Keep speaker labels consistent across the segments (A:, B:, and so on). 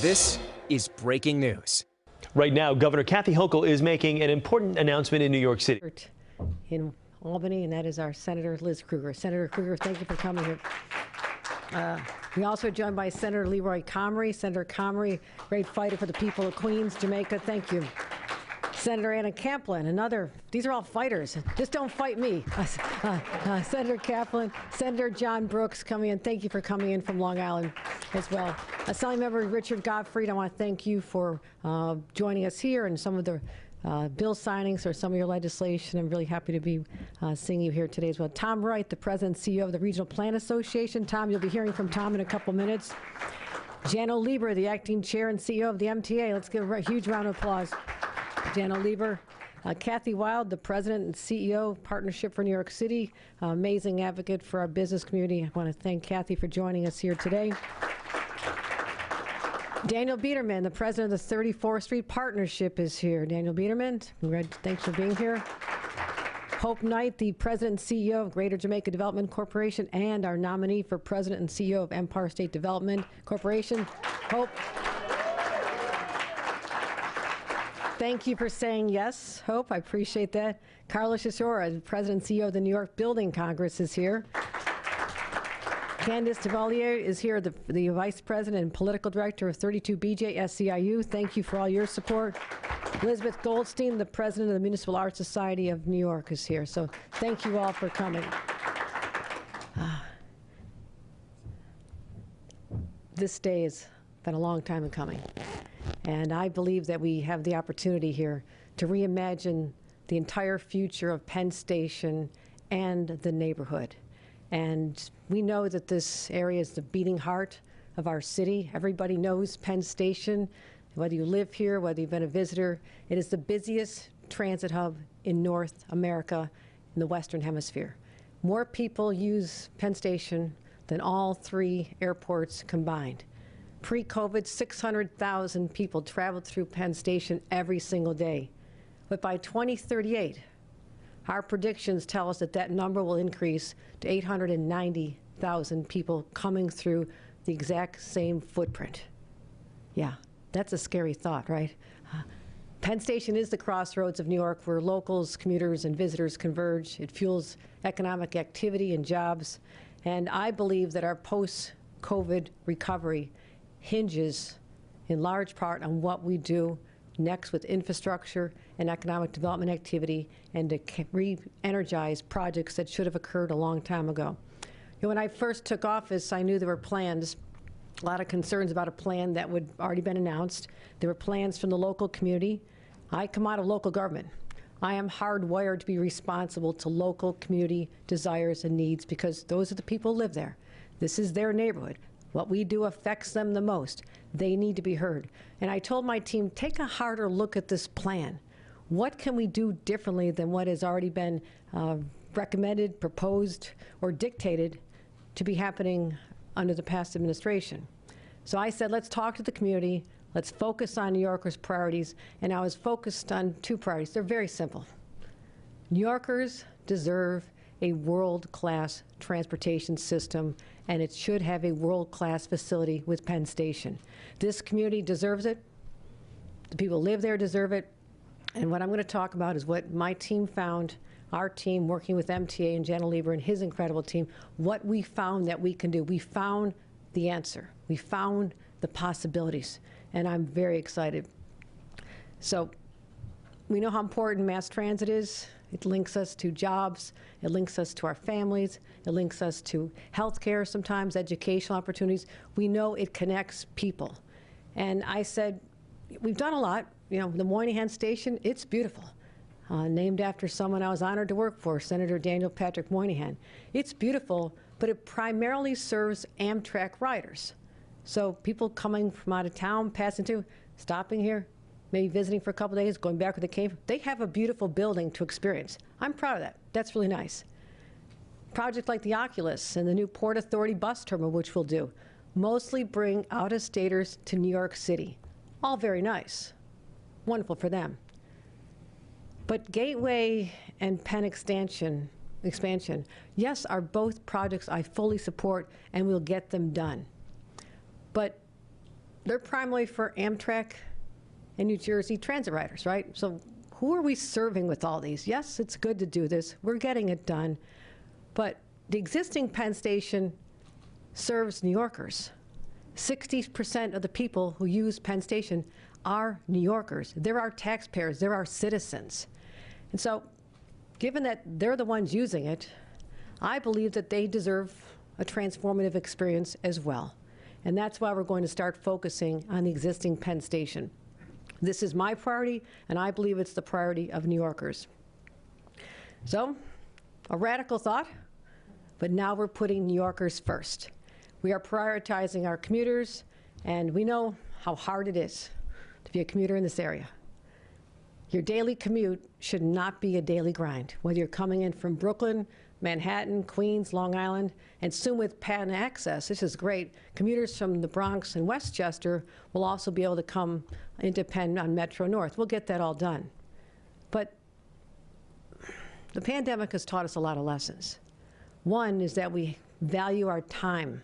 A: This is breaking news.
B: Right now, Governor Kathy Hochul is making an important announcement in New York City.
C: In Albany, and that is our Senator Liz Krueger. Senator Krueger, thank you for coming here. We also are joined by Senator Leroy Comrie. Senator Comrie, great fighter for the people of Queens, Jamaica. Thank you. Senator Anna Kaplan, another. These are all fighters. Just don't fight me. Senator Kaplan, Senator John Brooks coming in. Thank you for coming in from Long Island as well. Assembly Member Richard Gottfried, I want to thank you for joining us here and some of the bill signings or some of your legislation. I'm really happy to be seeing you here today as well. Tom Wright, the President and CEO of the Regional Plan Association. Tom, you'll be hearing from Tom in a couple minutes. Jano Lieber, the Acting Chair and CEO of the MTA. Let's give a huge round of applause. Jano Lieber. Kathy Wild, the President and CEO of Partnership for New York City. Amazing advocate for our business community. I want to thank Kathy for joining us here today. Daniel Biederman, the President of the 34th Street Partnership, is here. Daniel Biederman, thanks for being here. Hope Knight, the President and CEO of Greater Jamaica Development Corporation and our nominee for President and CEO of Empire State Development Corporation. Hope. Thank you for saying yes, Hope. I appreciate that. Carlos Chisora, the President and CEO of the New York Building Congress, is here. Candice Devalier is here, the Vice President and Political Director of 32BJ SEIU. Thank you for all your support. Elizabeth Goldstein, the President of the Municipal Art Society of New York, is here. So thank you all for coming. This day has been a long time in coming. And I believe that we have the opportunity here to reimagine the entire future of Penn Station and the neighborhood. And we know that this area is the beating heart of our city. Everybody knows Penn Station, whether you live here, whether you've been a visitor. It is the busiest transit hub in North America, in the Western Hemisphere. More people use Penn Station than all three airports combined. Pre-COVID, 600,000 people traveled through Penn Station every single day. But by 2038, our predictions tell us that that number will increase to 890,000 people coming through the exact same footprint. Yeah, that's a scary thought, right? Penn Station is the crossroads of New York where locals, commuters, and visitors converge. It fuels economic activity and jobs. And I believe that our post-COVID recovery hinges in large part on what we do next with infrastructure and economic development activity and to re-energize projects that should have occurred a long time ago. You know, when I first took office, I knew there were plans, a lot of concerns about a plan that would already been announced. There were plans from the local community. I come out of local government. I am hardwired to be responsible to local community desires and needs because those are the people who live there. This is their neighborhood. What we do affects them the most. They need to be heard. And I told my team, take a harder look at this plan. What can we do differently than what has already been recommended, proposed, or dictated to be happening under the past administration? So I said, let's talk to the community. Let's focus on New Yorkers' priorities. And I was focused on two priorities. They're very simple. New Yorkers deserve a world-class transportation system, and it should have a world-class facility with Penn Station. This community deserves it. The people who live there deserve it. And what I'm going to talk about is what my team found, our team working with MTA and Jano Lieber and his incredible team, what we found that we can do. We found the answer. We found the possibilities, and I'm very excited. So we know how important mass transit is. It links us to jobs. It links us to our families. It links us to health care sometimes, educational opportunities. We know it connects people. And I said, we've done a lot. You know, the Moynihan Station, it's beautiful. Named after someone I was honored to work for, Senator Daniel Patrick Moynihan. It's beautiful, but it primarily serves Amtrak riders. So people coming from out of town, passing through, stopping here, maybe visiting for a couple days, going back where they came from. They have a beautiful building to experience. I'm proud of that. That's really nice. Projects like the Oculus and the new Port Authority bus terminal, which we'll do, mostly bring out-of-staters to New York City. All very nice. Wonderful for them. But Gateway and Penn expansion, yes, are both projects I fully support and we'll get them done. But they're primarily for Amtrak and New Jersey transit riders, right? So who are we serving with all these? Yes, it's good to do this. We're getting it done. But the existing Penn Station serves New Yorkers. 60% of the people who use Penn Station are New Yorkers. They're our taxpayers. They're our citizens. And so, given that they're the ones using it, I believe that they deserve a transformative experience as well. And that's why we're going to start focusing on the existing Penn Station. This is my priority, and I believe it's the priority of New Yorkers. So, a radical thought, but now we're putting New Yorkers first. We are prioritizing our commuters, and we know how hard it is to be a commuter in this area. Your daily commute should not be a daily grind, whether you're coming in from Brooklyn, Manhattan, Queens, Long Island, and soon with Penn Access, this is great, commuters from the Bronx and Westchester will also be able to come into Penn on Metro North. We'll get that all done. But the pandemic has taught us a lot of lessons. One is that we value our time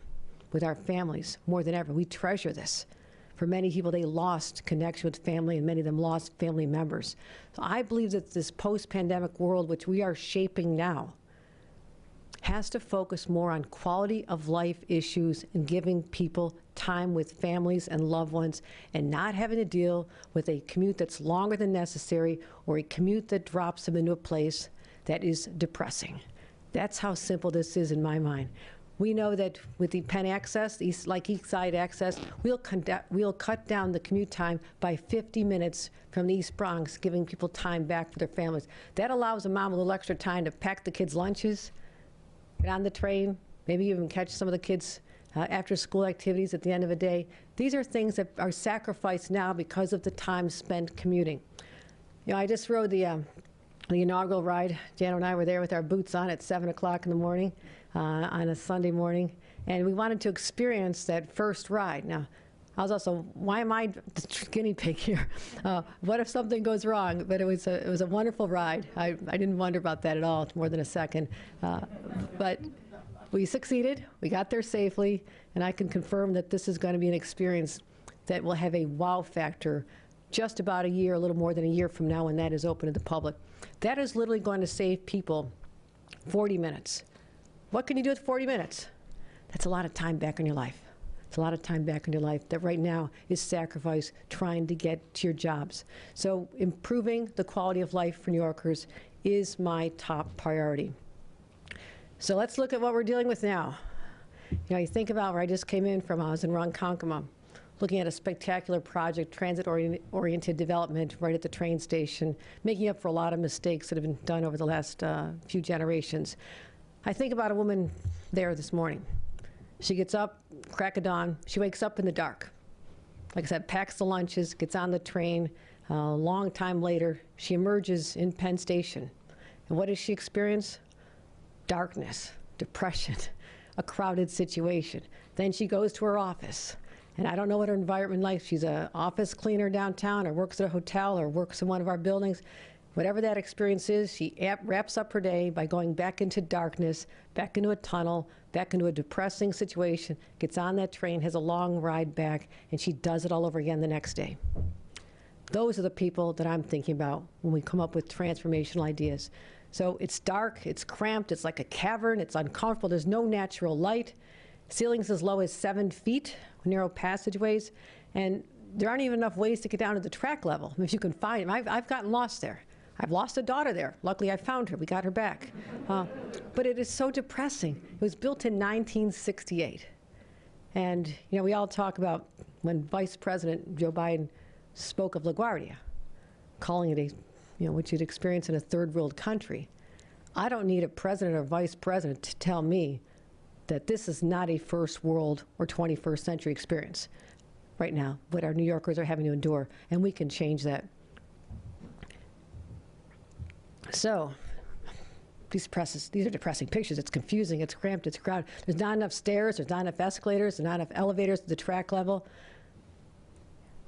C: with our families more than ever. We treasure this. For many people, they lost connection with family, and many of them lost family members. So I believe that this post-pandemic world, which we are shaping now, has to focus more on quality of life issues and giving people time with families and loved ones and not having to deal with a commute that's longer than necessary or a commute that drops them into a place that is depressing. That's how simple this is in my mind. We know that with the Penn Access, East Side Access, we'll cut down the commute time by 50 minutes from the East Bronx, giving people time back for their families. That allows a mom a little extra time to pack the kids' lunches, get on the train, maybe even catch some of the kids' after-school activities at the end of the day. These are things that are sacrificed now because of the time spent commuting. You know, I just rode the inaugural ride. Jan and I were there with our boots on at 7 o'clock in the morning on a Sunday morning, and we wanted to experience that first ride. Now, I was also, why am I the guinea pig here? What if something goes wrong? But it was a wonderful ride. I didn't wonder about that at all, more than a second. But we succeeded. We got there safely, and I can confirm that this is going to be an experience that will have a wow factor just about a year, a little more than a year from now when that is open to the public. That is literally going to save people 40 minutes. What can you do with 40 minutes? That's a lot of time back in your life. It's a lot of time back in your life that right now is sacrificed trying to get to your jobs. So improving the quality of life for New Yorkers is my top priority. So let's look at what we're dealing with now. You know, you think about where I just came in from. I was in Ronkonkoma, looking at a spectacular project, transit-oriented development right at the train station, making up for a lot of mistakes that have been done over the last few generations. I think about a woman there this morning. She gets up, crack of dawn, she wakes up in the dark. Like I said, packs the lunches, gets on the train. A long time later, she emerges in Penn Station. And what does she experience? Darkness, depression, a crowded situation. Then she goes to her office. And I don't know what her environment like. She's an office cleaner downtown, or works at a hotel, or works in one of our buildings. Whatever that experience is, she wraps up her day by going back into darkness, back into a tunnel, back into a depressing situation, gets on that train, has a long ride back, and she does it all over again the next day. Those are the people that I'm thinking about when we come up with transformational ideas. So it's dark, it's cramped, it's like a cavern, it's uncomfortable, there's no natural light, ceilings as low as 7 feet, narrow passageways, and there aren't even enough ways to get down to the track level, if you can find them. I've gotten lost there. I've lost a daughter there. Luckily, I found her. We got her back. But it is so depressing. It was built in 1968. And, you know, we all talk about when Vice President Joe Biden spoke of LaGuardia, calling it a, you know, what you'd experience in a third world country. I don't need a president or vice president to tell me that this is not a first world or 21st century experience right now, what our New Yorkers are having to endure, and we can change that. So, these are depressing pictures. It's confusing, it's cramped, it's crowded. There's not enough stairs, there's not enough escalators, there's not enough elevators to the track level.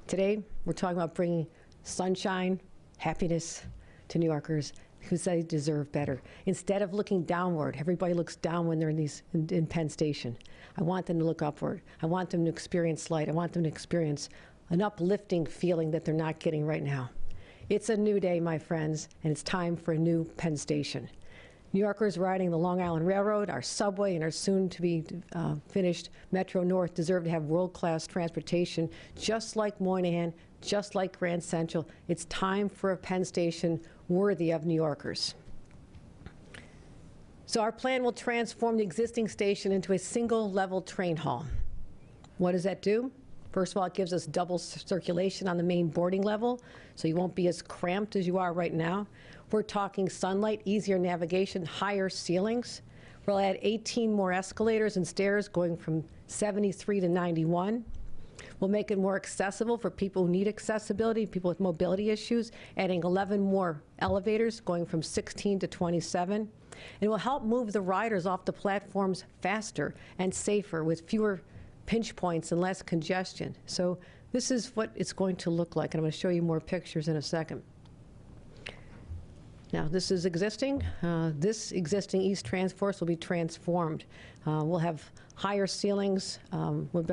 C: Today, we're talking about bringing sunshine, happiness to New Yorkers. who say they deserve better. Instead of looking downward, everybody looks down when they're in Penn Station. I want them to look upward. I want them to experience light. I want them to experience an uplifting feeling that they're not getting right now. It's a new day, my friends, and it's time for a new Penn Station. New Yorkers riding the Long Island Railroad, our subway, and our soon-to-be finished Metro North deserve to have world-class transportation, just like Moynihan, just like Grand Central. It's time for a Penn Station worthy of New Yorkers. So our plan will transform the existing station into a single-level train hall. What does that do? First of all, it gives us double circulation on the main boarding level, so you won't be as cramped as you are right now. We're talking sunlight, easier navigation, higher ceilings. We'll add 18 more escalators and stairs going from 73 to 91. We'll make it more accessible for people who need accessibility, people with mobility issues, adding 11 more elevators going from 16 to 27. It will help move the riders off the platforms faster and safer with fewer pinch points and less congestion. So this is what it's going to look like, and I'm going to show you more pictures in a second. Now, this is existing. This existing East Transforce will be transformed. We'll have higher ceilings. We'll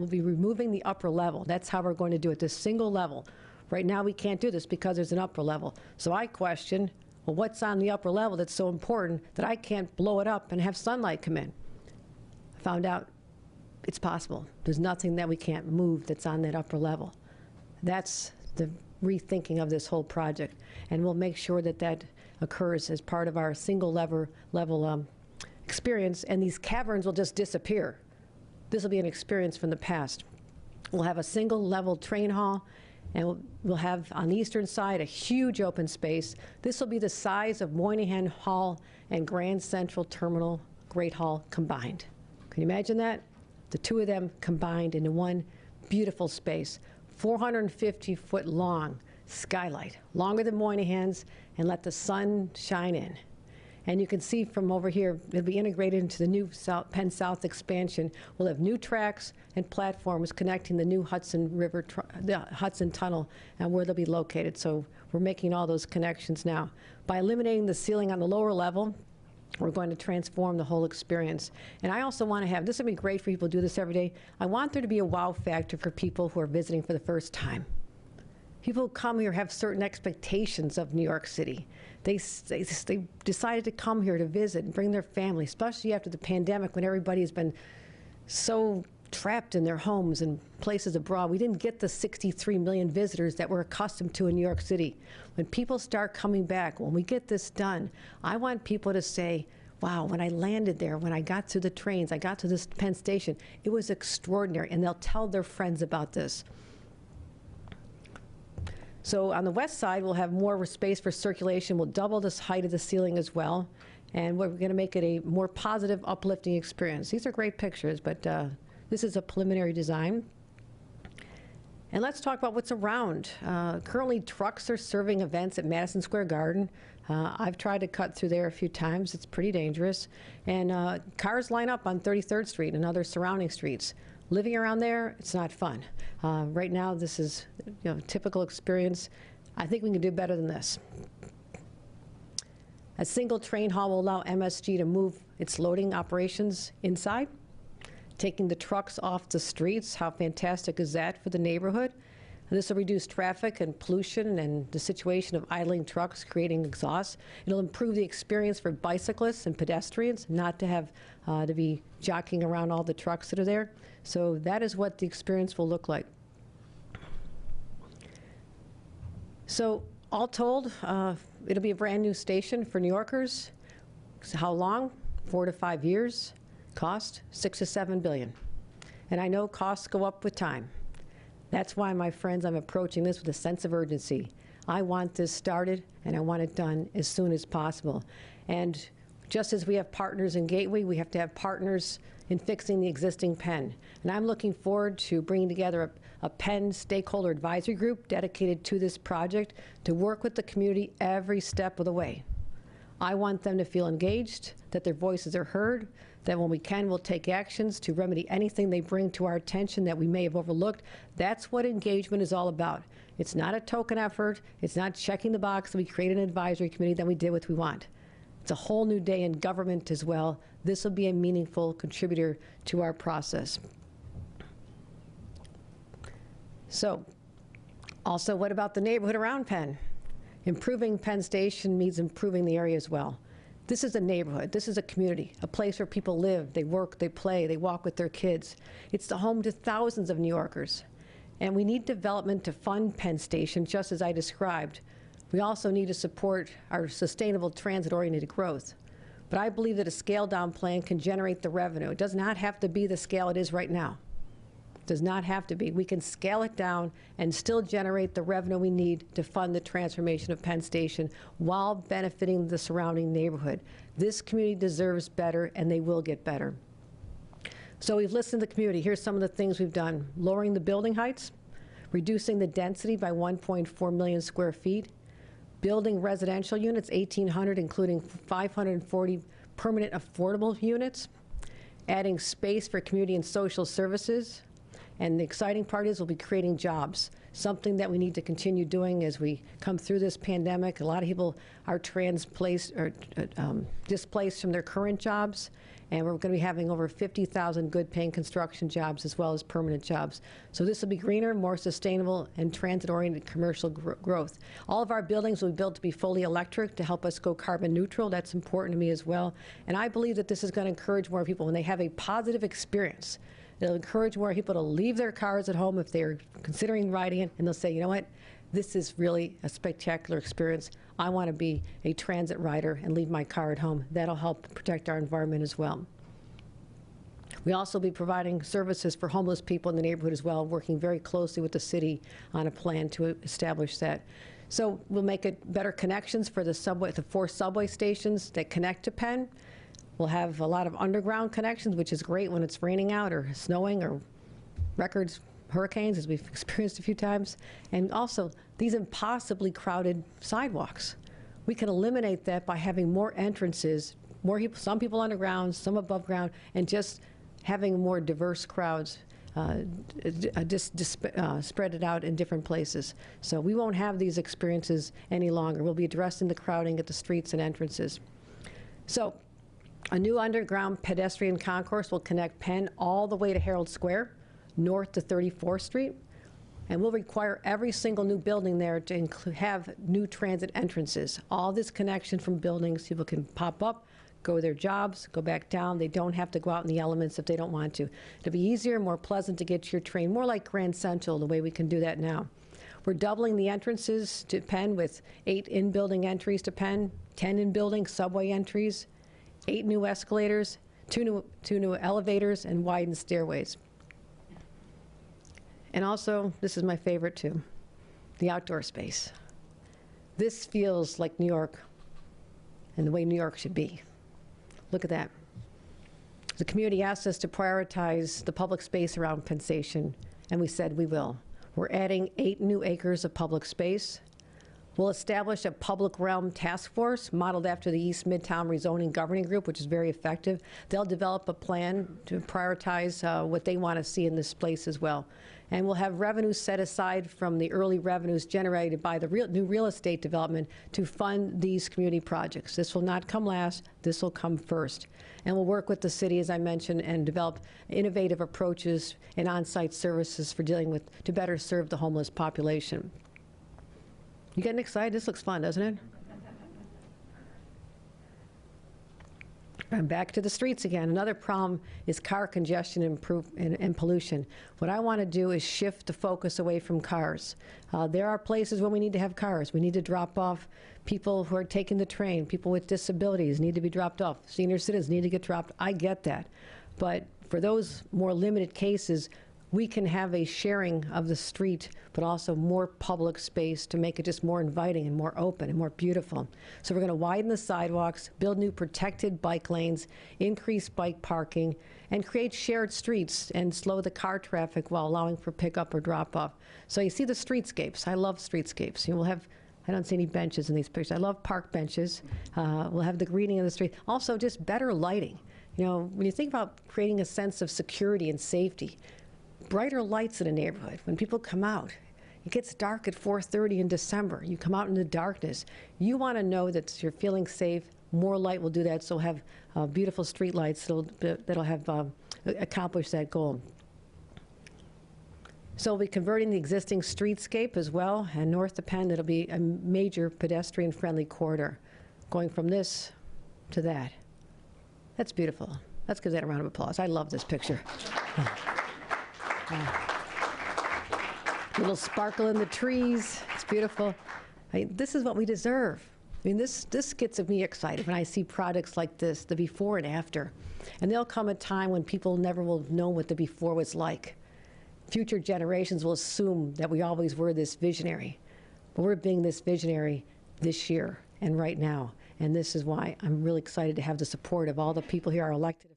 C: be removing the upper level. That's how we're going to do it, this single level. Right now, we can't do this because there's an upper level. So I question, well, what's on the upper level that's so important that I can't blow it up and have sunlight come in? I found out it's possible. There's nothing that we can't move that's on that upper level. That's the rethinking of this whole project, and we'll make sure that that occurs as part of our single level experience, and these caverns will just disappear. This will be an experience from the past. We'll have a single level train hall, and we'll have on the eastern side a huge open space. This will be the size of Moynihan Hall and Grand Central Terminal Great Hall combined. Can you imagine that? The two of them combined into one beautiful space. 450-foot long skylight, longer than Moynihan's, and let the sun shine in. And you can see from over here, it'll be integrated into the new Penn South expansion. We'll have new tracks and platforms connecting the new Hudson River, the Hudson Tunnel, and where they'll be located. So we're making all those connections now. By eliminating the ceiling on the lower level, we're going to transform the whole experience. And I also want to have, this would be great for people who do this every day, I want there to be a wow factor for people who are visiting for the first time. People who come here have certain expectations of New York City. They decided to come here to visit and bring their family, especially after the pandemic when everybody has been so trapped in their homes and places abroad. We didn't get the 63 million visitors that we're accustomed to in New York City. When people start coming back, when we get this done, I want people to say, wow, when I landed there, when I got to the trains, I got to this Penn Station, it was extraordinary, and they'll tell their friends about this. So on the west side, we'll have more space for circulation. We'll double the height of the ceiling as well, and we're going to make it a more positive, uplifting experience. These are great pictures, but this is a preliminary design. And let's talk about what's around. Currently, trucks are serving events at Madison Square Garden. I've tried to cut through there a few times. It's pretty dangerous. And cars line up on 33rd Street and other surrounding streets. Living around there, it's not fun. Right now, this is a typical experience. I think we can do better than this. A single train hall will allow MSG to move its loading operations inside, taking the trucks off the streets. How fantastic is that for the neighborhood? And this will reduce traffic and pollution and the situation of idling trucks creating exhaust. It'll improve the experience for bicyclists and pedestrians, not to have to be jockeying around all the trucks that are there. So that is what the experience will look like. So all told, it'll be a brand new station for New Yorkers. So how long? 4 to 5 years. Cost, $6 to $7 billion. And I know costs go up with time. That's why, my friends, I'm approaching this with a sense of urgency. I want this started, and I want it done as soon as possible. And just as we have partners in Gateway, we have to have partners in fixing the existing Penn. And I'm looking forward to bringing together a Penn stakeholder advisory group dedicated to this project to work with the community every step of the way. I want them to feel engaged, that their voices are heard, that when we can, we'll take actions to remedy anything they bring to our attention that we may have overlooked. That's what engagement is all about. It's not a token effort. It's not checking the box that we created an advisory committee, then we did what we want. It's a whole new day in government as well. This will be a meaningful contributor to our process. So, also, what about the neighborhood around Penn? Improving Penn Station means improving the area as well. This is a neighborhood. This is a community, a place where people live, they work, they play, they walk with their kids. It's the home to thousands of New Yorkers. And we need development to fund Penn Station, just as I described. We also need to support our sustainable transit-oriented growth. But I believe that a scaled-down plan can generate the revenue. It does not have to be the scale it is right now. Does not have to be. We can scale it down and still generate the revenue we need to fund the transformation of Penn Station while benefiting the surrounding neighborhood. This community deserves better, and they will get better. So we've listened to the community. Here's some of the things we've done. Lowering the building heights, reducing the density by 1.4 million square feet, building residential units, 1,800, including 540 permanent affordable units, adding space for community and social services. And the exciting part is we'll be creating jobs, something that we need to continue doing as we come through this pandemic. A lot of people are displaced from their current jobs, and we're going to be having over 50,000 good-paying construction jobs as well as permanent jobs. So this will be greener, more sustainable, and transit-oriented commercial growth. All of our buildings will be built to be fully electric to help us go carbon neutral. That's important to me as well. And I believe that this is going to encourage more people when they have a positive experience. It'll encourage more people to leave their cars at home if they're considering riding it, and they'll say, you know what, this is really a spectacular experience. I want to be a transit rider and leave my car at home. That'll help protect our environment as well. We also will be providing services for homeless people in the neighborhood as well, working very closely with the city on a plan to establish that. So we'll make it better connections for the 4 subway stations that connect to Penn. We'll have a lot of underground connections, which is great when it's raining out or snowing or hurricanes, as we've experienced a few times. And also, these impossibly crowded sidewalks. We can eliminate that by having more entrances, some people underground, some above ground, and just having more diverse crowds spread it out in different places. So we won't have these experiences any longer. We'll be addressing the crowding at the streets and entrances. So, a new underground pedestrian concourse will connect Penn all the way to Herald Square, north to 34th Street, and will require every single new building there to have new transit entrances. All this connection from buildings, people can pop up, go to their jobs, go back down. They don't have to go out in the elements if they don't want to. It'll be easier, more pleasant to get to your train, more like Grand Central, the way we can do that now. We're doubling the entrances to Penn with 8 in-building entries to Penn, 10 in-building subway entries, 8 new escalators, 2 new elevators, and widened stairways. And also, this is my favorite too, the outdoor space. This feels like New York and the way New York should be. Look at that. The community asked us to prioritize the public space around Penn Station, and we said we will. We're adding 8 new acres of public space. We'll establish a public realm task force modeled after the East Midtown Rezoning Governing Group, which is very effective. They'll develop a plan to prioritize what they want to see in this place as well. And we'll have revenues set aside from the early revenues generated by the new real estate development to fund these community projects. This will not come last. This will come first. And we'll work with the city, as I mentioned, and develop innovative approaches and on-site services for to better serve the homeless population. You getting excited? This looks fun, doesn't it? I'm back to the streets again. Another problem is car congestion and pollution. What I want to do is shift the focus away from cars. There are places where we need to have cars. We need to drop off people who are taking the train. People with disabilities need to be dropped off. Senior citizens need to get dropped. I get that. But for those more limited cases, we can have a sharing of the street, but also more public space to make it just more inviting and more open and more beautiful. So we're going to widen the sidewalks, build new protected bike lanes, increase bike parking, and create shared streets and slow the car traffic while allowing for pickup or drop-off. So you see the streetscapes. I love streetscapes. We'll have I don't see any benches in these pictures. I love park benches. We'll have the greening of the street. Also, just better lighting. You know, when you think about creating a sense of security and safety, brighter lights in a neighborhood. When people come out, it gets dark at 4:30 in December. You come out in the darkness. You want to know that you're feeling safe. More light will do that. So have beautiful street lights that'll have accomplished that goal. So we'll be converting the existing streetscape as well, and north of Penn, it'll be a major pedestrian-friendly corridor, going from this to that. That's beautiful. Let's give that a round of applause. I love this picture. Little sparkle in the trees. It's beautiful. This is what we deserve. I mean, this gets me excited when I see products like this, the before and after. And there'll come a time when people never will know what the before was like. Future generations will assume that we always were this visionary. But we're being this visionary this year and right now. And this is why I'm really excited to have the support of all the people here, our elected